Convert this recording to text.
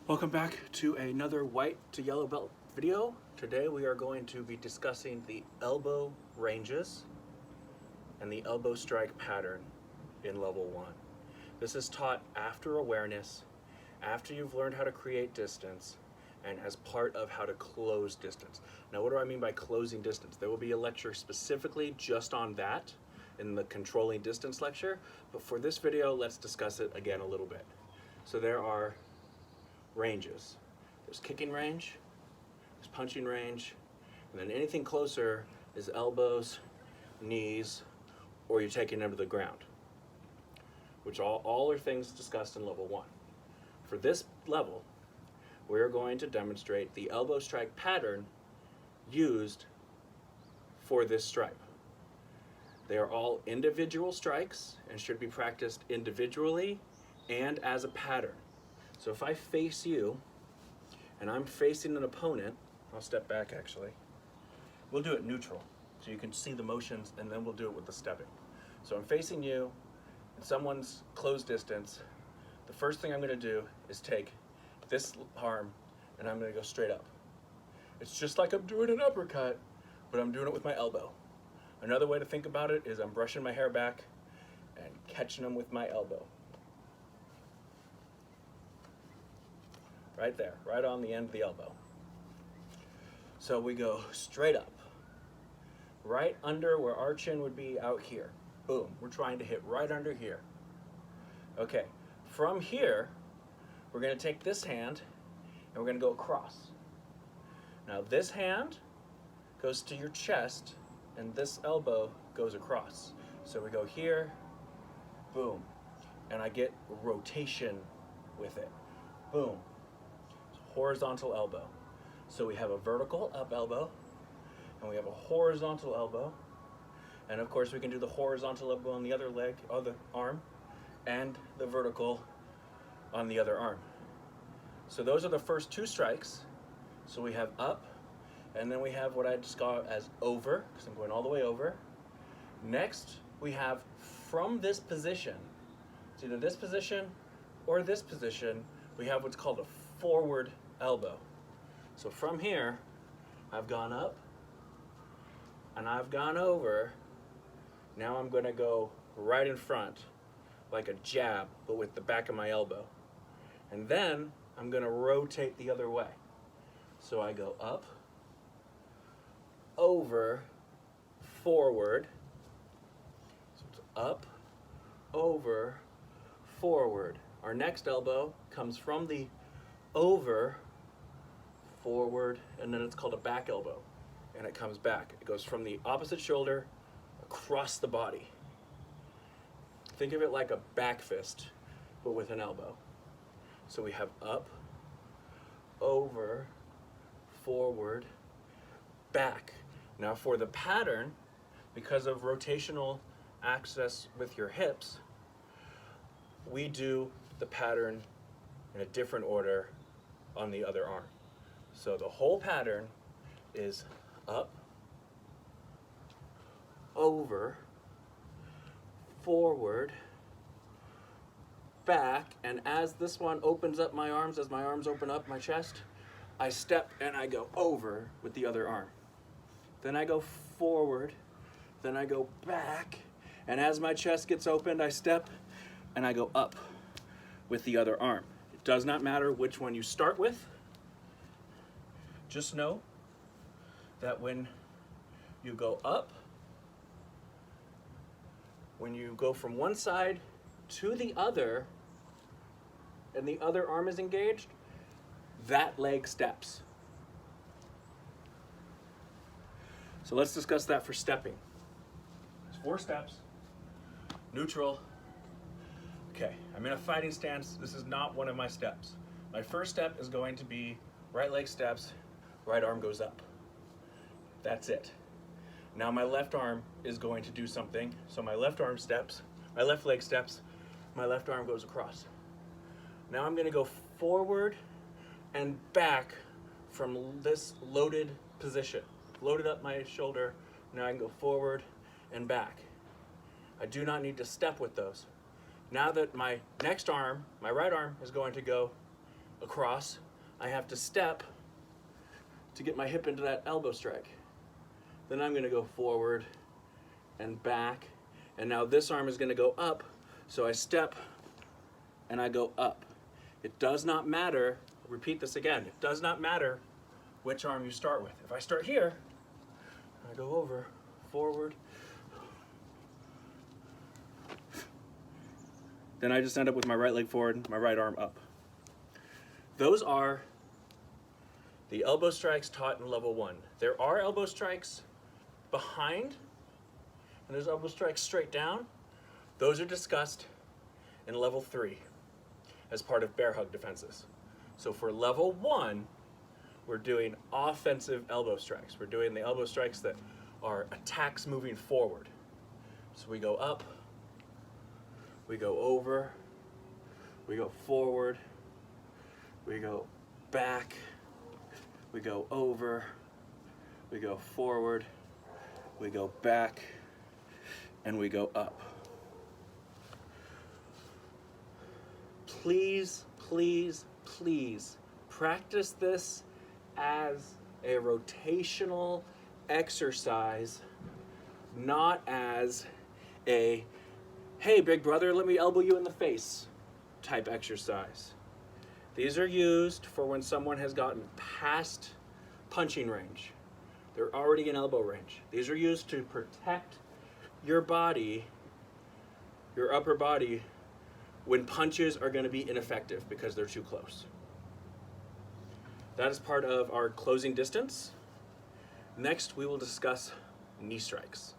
Welcome back to another white to yellow belt video. Today we are going to be discussing the elbow ranges and the elbow strike pattern in level 1. This is taught after awareness, after you've learned how to create distance, and as part of how to close distance. Now what do I mean by closing distance? There will be a lecture specifically just on that in the controlling distance lecture, but for this video let's discuss it again a little bit. So there are ranges. There's kicking range, there's punching range, and then anything closer is elbows, knees, or you're taking them to the ground, which all are things discussed in level 1. For this level, we're going to demonstrate the elbow strike pattern used for this stripe. They are all individual strikes and should be practiced individually and as a pattern. So if I face you and I'm facing an opponent, I'll step back actually. We'll do it neutral so you can see the motions, and then we'll do it with the stepping. So I'm facing you and someone's close distance. The first thing I'm going to do is take this arm and I'm going to go straight up. It's just like I'm doing an uppercut, but I'm doing it with my elbow. Another way to think about it is I'm brushing my hair back and catching them with my elbow. Right there, right on the end of the elbow. So we go straight up, right under where our chin would be out here. Boom, we're trying to hit right under here. Okay, from here, we're gonna take this hand and we're gonna go across. Now this hand goes to your chest and this elbow goes across. So we go here, boom, and I get rotation with it, boom. Horizontal elbow. So we have a vertical up elbow and we have a horizontal elbow, and of course we can do the horizontal elbow on the other leg, other arm, and the vertical on the other arm. So those are the first two strikes. So we have up, and then we have what I just call as over, because I'm going all the way over. Next we have from this position, it's either this position or this position, we have what's called a forward elbow. So from here, I've gone up and I've gone over. Now I'm going to go right in front like a jab, but with the back of my elbow. And then I'm going to rotate the other way. So I go up, over, forward. So it's up, over, forward. Our next elbow comes from the over, forward, and then it's called a back elbow, and it comes back. It goes from the opposite shoulder across the body. Think of it like a back fist, but with an elbow. So we have up, over, forward, back. Now for the pattern, because of rotational access with your hips, we do the pattern in a different order on the other arm. So the whole pattern is up, over, forward, back, and as this one opens up my arms, as my arms open up my chest, I step and I go over with the other arm. Then I go forward, then I go back, and as my chest gets opened, I step and I go up with the other arm. It does not matter which one you start with. Just know that when you go up, when you go from one side to the other, and the other arm is engaged, that leg steps. So let's discuss that for stepping. There's 4 steps. Neutral. Okay, I'm in a fighting stance. This is not one of my steps. My first step is going to be right leg steps, right arm goes up. That's it. Now my left arm is going to do something. So my left arm steps, my left leg steps, my left arm goes across. Now I'm gonna go forward and back from this loaded position. Loaded up my shoulder, now I can go forward and back. I do not need to step with those. Now that my next arm, my right arm, is going to go across, I have to step to get my hip into that elbow strike. Then I'm gonna go forward and back, and now this arm is gonna go up, so I step and I go up. It does not matter, repeat this again, it does not matter which arm you start with. If I start here, I go over, forward, then I just end up with my right leg forward, my right arm up. Those are the elbow strikes taught in level 1. There are elbow strikes behind, and there's elbow strikes straight down. Those are discussed in level 3 as part of bear hug defenses. So for level 1, we're doing offensive elbow strikes. We're doing the elbow strikes that are attacks moving forward. So we go up, we go over, we go forward, we go back, we go over, we go forward, we go back, and we go up. Please, please, please practice this as a rotational exercise, not as a, hey big brother, let me elbow you in the face type exercise. These are used for when someone has gotten past punching range. They're already in elbow range. These are used to protect your body, your upper body, when punches are going to be ineffective because they're too close. That is part of our closing distance. Next, we will discuss knee strikes.